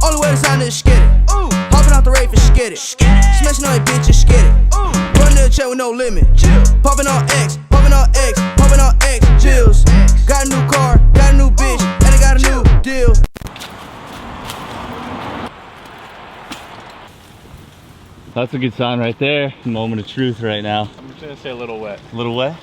Only way to sign this skid it. Hopping out the rave and skid it. Smashing on that bitch and skid it. Run to the check with no limit. Popping on X, popping on X, popping on X. Chills. Got a new car, got a new bitch, and I got a new deal. That's a good sign right there. Moment of truth right now. I'm just gonna say a little wet. A little wet?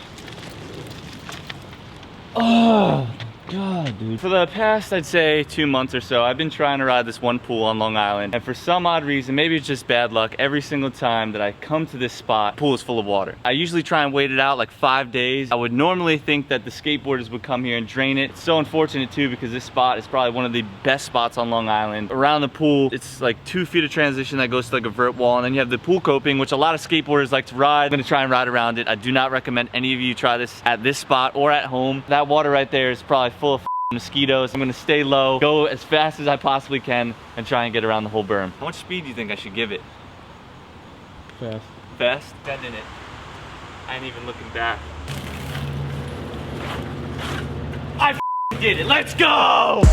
Oh. God, dude. For the past, I'd say 2 months or so, I've been trying to ride this one pool on Long Island. And for some odd reason, maybe it's just bad luck, every single time that I come to this spot, the pool is full of water. I usually try and wait it out like 5 days. I would normally think that the skateboarders would come here and drain it. It's so unfortunate too, because this spot is probably one of the best spots on Long Island. Around the pool, it's like 2 feet of transition that goes to like a vert wall. And then you have the pool coping, which a lot of skateboarders like to ride. I'm gonna try and ride around it. I do not recommend any of you try this at this spot or at home. That water right there is probably full of mosquitoes. I'm gonna stay low, go as fast as I possibly can, and try and get around the whole berm. How much speed do you think I should give it? Fast. Fast? Sending it. I ain't even looking back. I did it. Let's go!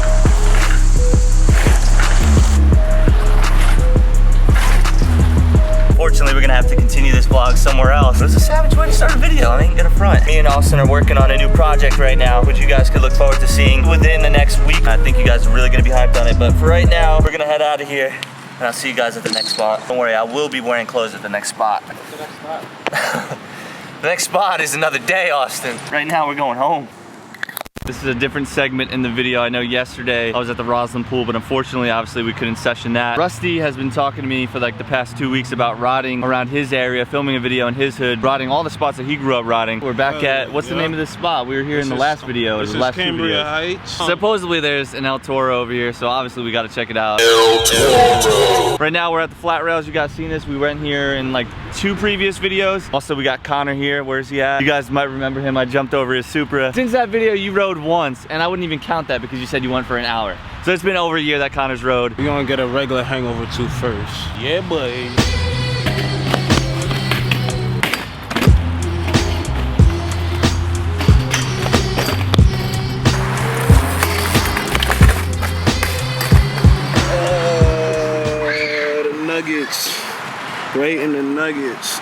Unfortunately, we're gonna have to continue this vlog somewhere else. It was a savage way to start a video, I ain't gonna front. Me and Austin are working on a new project right now, which you guys could look forward to seeing within the next week. I think you guys are really gonna be hyped on it, but for right now, we're gonna head out of here, and I'll see you guys at the next spot. Don't worry, I will be wearing clothes at the next spot. What's the next spot? The next spot is another day, Austin. Right now, we're going home. This is a different segment in the video. I know yesterday I was at the Roslyn pool, but unfortunately, obviously, we couldn't session that. Rusty has been talking to me for like the past 2 weeks about riding around his area, filming a video in his hood, riding all the spots that he grew up riding. We're back at, what's the name of this spot? We were here in the last video. This the is last Cambria Heights. Supposedly there's an El Toro over here, so obviously we gotta check it out. Right now we're at the flat rails. You guys seen this? We went here in like 2 previous videos. Also, we got Connor here. Where's he at? You guys might remember him. I jumped over his Supra. Since that video, you rode once, and I wouldn't even count that because you said you went for an hour. So it's been over a year that Connor's rode. We're gonna get a regular hangover too first. Yeah, boy. The nuggets. Right in the nuggets.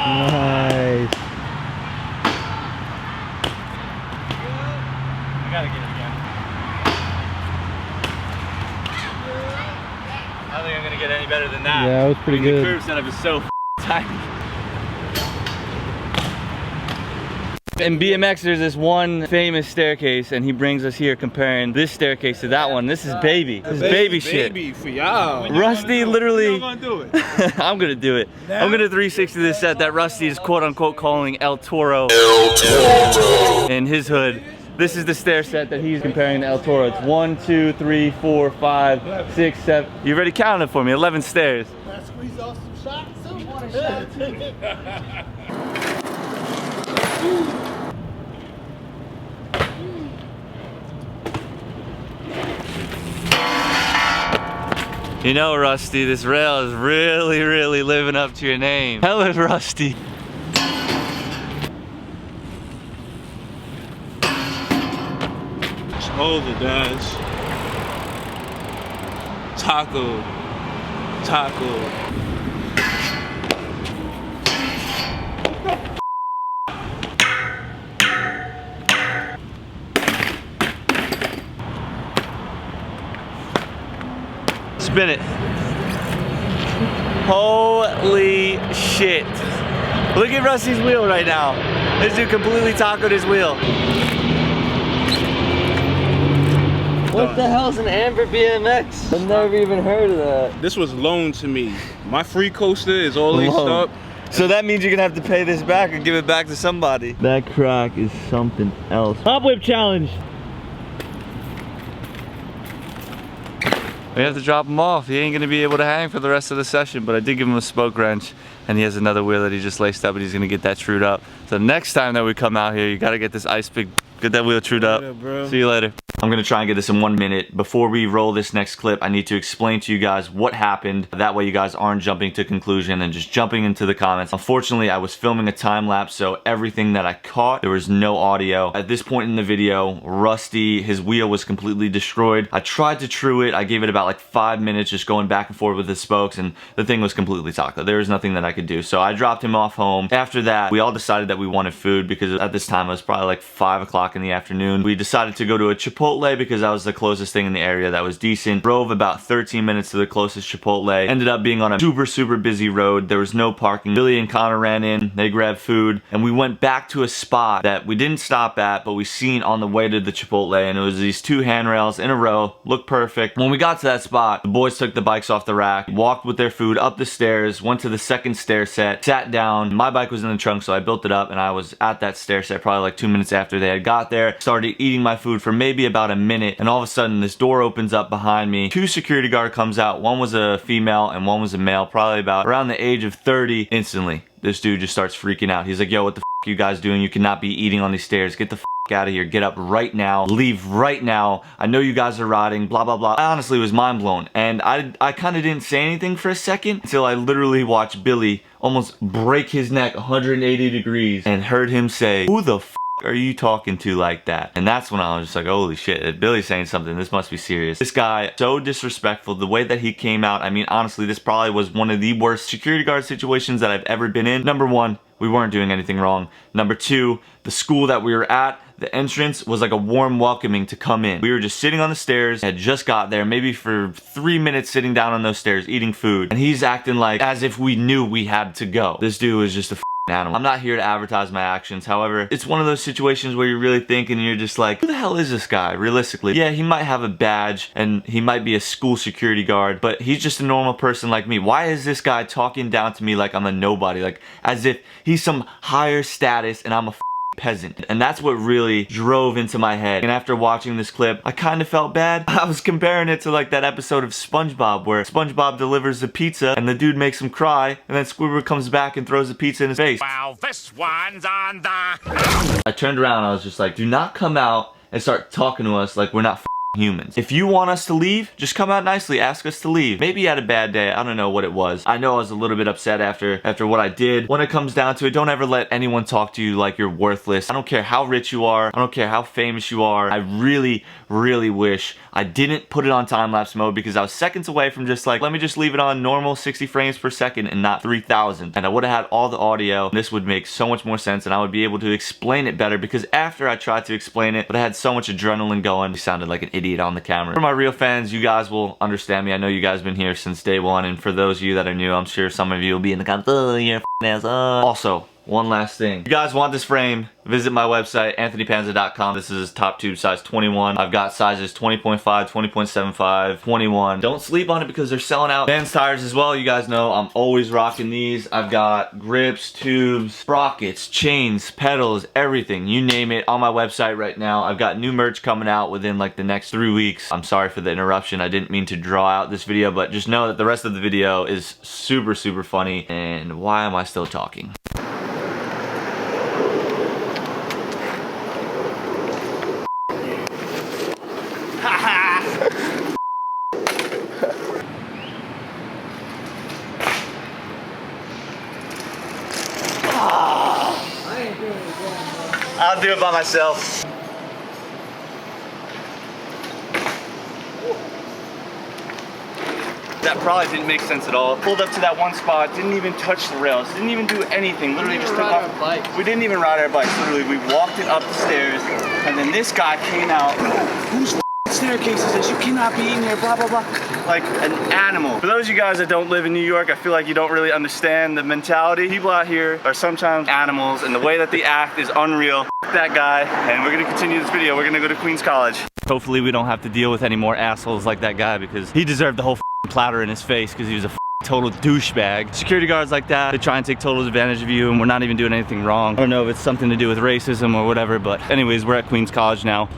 Nice. I gotta get it again. I don't think I'm gonna get any better than that. Yeah, that was pretty good. The curve setup is so tiny. In BMX, there's this one famous staircase, and he brings us here comparing this staircase to that one. This is baby. This is baby shit. Baby for y'all. Rusty literally. You're gonna do it. I'm gonna do it. I'm gonna 360 this set that Rusty is quote unquote calling El Toro. In his hood. This is the stair set that he's comparing to El Toro. It's 1, 2, 3, 4, 5, 6, 7. You already counted for me. 11 stairs. Squeeze off some shots. You know, Rusty, this rail is really, really living up to your name. Hella Rusty. Hold it, guys. Taco. Spin it. Holy shit. Look at Rusty's wheel right now. This dude completely tacoed his wheel. What the hell's an Amber BMX? I've never even heard of that. This was loaned to me. My free coaster is all laced up. So that means you're gonna have to pay this back and give it back to somebody. That crack is something else. Hop whip challenge. We have to drop him off. He ain't gonna be able to hang for the rest of the session, but I did give him a spoke wrench, and he has another wheel that he just laced up, and he's gonna get that trued up. So next time that we come out here, you gotta get this ice pick, get that wheel trued up. Bro. See you later. I'm gonna try and get this in 1 minute. Before we roll this next clip, I need to explain to you guys what happened. That way you guys aren't jumping to conclusion and just jumping into the comments. Unfortunately, I was filming a time lapse, so everything that I caught, there was no audio. At this point in the video, Rusty, his wheel was completely destroyed. I tried to true it. I gave it about like 5 minutes just going back and forth with the spokes, and the thing was completely taco. There was nothing that I could do. So I dropped him off home. After that, we all decided that we wanted food because at this time it was probably like 5 o'clock in the afternoon. We decided to go to a Chipotle because that was the closest thing in the area that was decent. Drove about 13 minutes to the closest Chipotle. Ended up being on a super busy road. There was no parking. Billy and Connor ran in, they grabbed food, and we went back to a spot that we didn't stop at, but we seen on the way to the Chipotle, and it was these 2 handrails in a row, looked perfect. When we got to that spot, the boys took the bikes off the rack, walked with their food up the stairs, went to the second stair set, sat down. My bike was in the trunk, so I built it up, and I was at that stair set probably like 2 minutes after they had got there. Started eating my food for maybe about a minute, and all of a sudden this door opens up behind me. 2 security guard comes out. One was a female and one was a male, probably about around the age of 30. Instantly, this dude just starts freaking out. He's like, yo, what the f you guys doing? You cannot be eating on these stairs. Get the f out of here. Get up right now. Leave right now. I know you guys are rotting, blah blah blah. I honestly was mind blown, and I kind of didn't say anything for a second until I literally watched Billy almost break his neck 180 degrees and heard him say, who the f are you talking to like that? And that's when I was just like, holy shit, if Billy's saying something, this must be serious. This guy, so disrespectful. The way that he came out, I mean, honestly, this probably was one of the worst security guard situations that I've ever been in. Number 1, we weren't doing anything wrong. Number 2, the school that we were at, the entrance was like a warm welcoming to come in. We were just sitting on the stairs, had just got there, maybe for 3 minutes sitting down on those stairs eating food, and he's acting like as if we knew we had to go. This dude was just a animal. I'm not here to advertise my actions. However, it's one of those situations where you're really thinking, you're just like, who the hell is this guy realistically? Yeah, he might have a badge and he might be a school security guard, but he's just a normal person like me. Why is this guy talking down to me like I'm a nobody, like as if he's some higher status and I'm a peasant? And that's what really drove into my head. And after watching this clip, I kind of felt bad. I was comparing it to like that episode of SpongeBob where SpongeBob delivers the pizza and the dude makes him cry, and then Squidward comes back and throws the pizza in his face. Well, this one's on the... I turned around and I was just like, do not come out and start talking to us like we're not humans. If you want us to leave, just come out nicely, ask us to leave. Maybe you had a bad day, I don't know what it was. I know I was a little bit upset after what I did. When it comes down to it, don't ever let anyone talk to you like you're worthless. I don't care how rich you are, I don't care how famous you are. I really wish I didn't put it on time-lapse mode, because I was seconds away from just like, let me just leave it on normal 60 frames per second and not 3000. And I would have had all the audio. This would make so much more sense and I would be able to explain it better, because after I tried to explain it, but I had so much adrenaline going, I sounded like an idiot on the camera. For my real fans, you guys will understand me. I know you guys have been here since day 1, and for those of you that are new, I'm sure some of you will be in the comments, oh, you're a ass. Also, one last thing. If you guys want this frame, visit my website, anthonypanza.com. This is top tube size 21. I've got sizes 20.5, 20.75, 21. Don't sleep on it because they're selling out. Vans tires as well. You guys know I'm always rocking these. I've got grips, tubes, sprockets, chains, pedals, everything. You name it on my website right now. I've got new merch coming out within like the next 3 weeks. I'm sorry for the interruption. I didn't mean to draw out this video, but just know that the rest of the video is super funny. And why am I still talking? I'll do it by myself. That probably didn't make sense at all. Pulled up to that one spot, didn't even touch the rails, didn't even do anything. Literally just took off. We didn't even ride our bikes. Literally, we walked it up the stairs, and then this guy came out. Whose staircase is this? You cannot be in here, blah blah blah. Like an animal. For those of you guys that don't live in New York, I feel like you don't really understand the mentality. People out here are sometimes animals, and the way that they act is unreal. F that guy, and we're gonna continue this video. We're gonna go to Queens College. Hopefully we don't have to deal with any more assholes like that guy, because he deserved the whole platter in his face because he was a total douchebag. Security guards like that, they try and take total advantage of you, and we're not even doing anything wrong. I don't know if it's something to do with racism or whatever, but anyways, we're at Queens College now.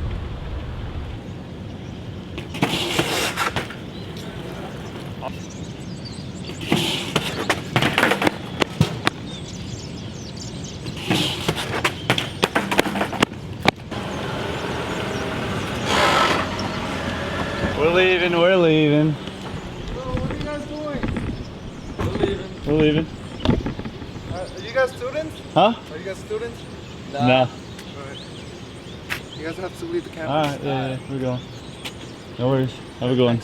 We're leaving, we're leaving. What are you guys doing? We're leaving. Are you guys students? Huh? Are you guys students? No. Alright. You guys have to leave the campus. Alright, yeah, we're going. No worries. Have a good one.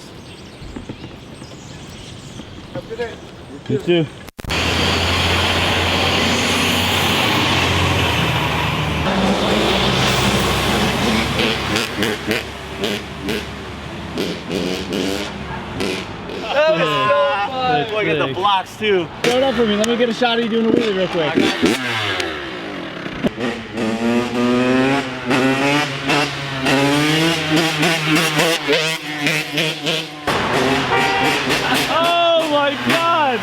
Have a good day. You too. That was so fun. Look at the blocks too. Throw it up for me. Let me get a shot of you doing a wheelie real quick. Oh my God!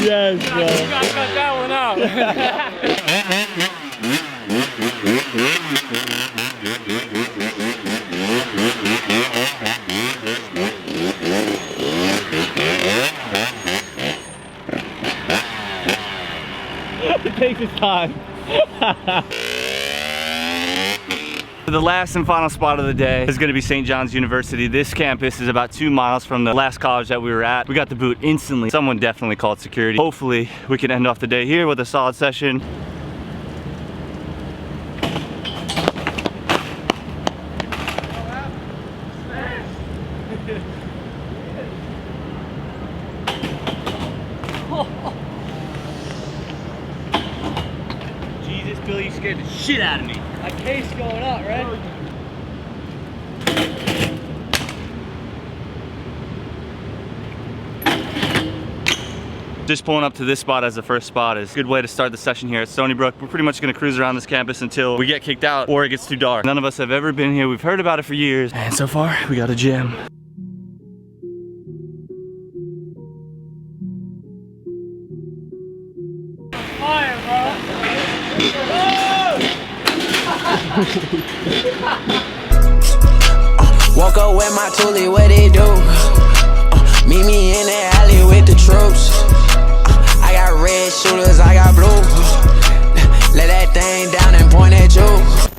Yes, bro. Got that one out. It takes its time. The last and final spot of the day is going to be St. John's University. This campus is about 2 miles from the last college that we were at. We got the boot instantly. Someone definitely called security. Hopefully we can end off the day here with a solid session. Jesus, Billy, you scared the shit out of me. My case going up, right? Just pulling up to this spot as the first spot is a good way to start the session here at Stony Brook. We're pretty much gonna cruise around this campus until we get kicked out or it gets too dark. None of us have ever been here. We've heard about it for years. And so far, we got a gym. Fire, bro. Woke up with my toolie, what it do? Meet me in the alley with the troops. I got red shooters, I got blue. Let that thing down and point at you.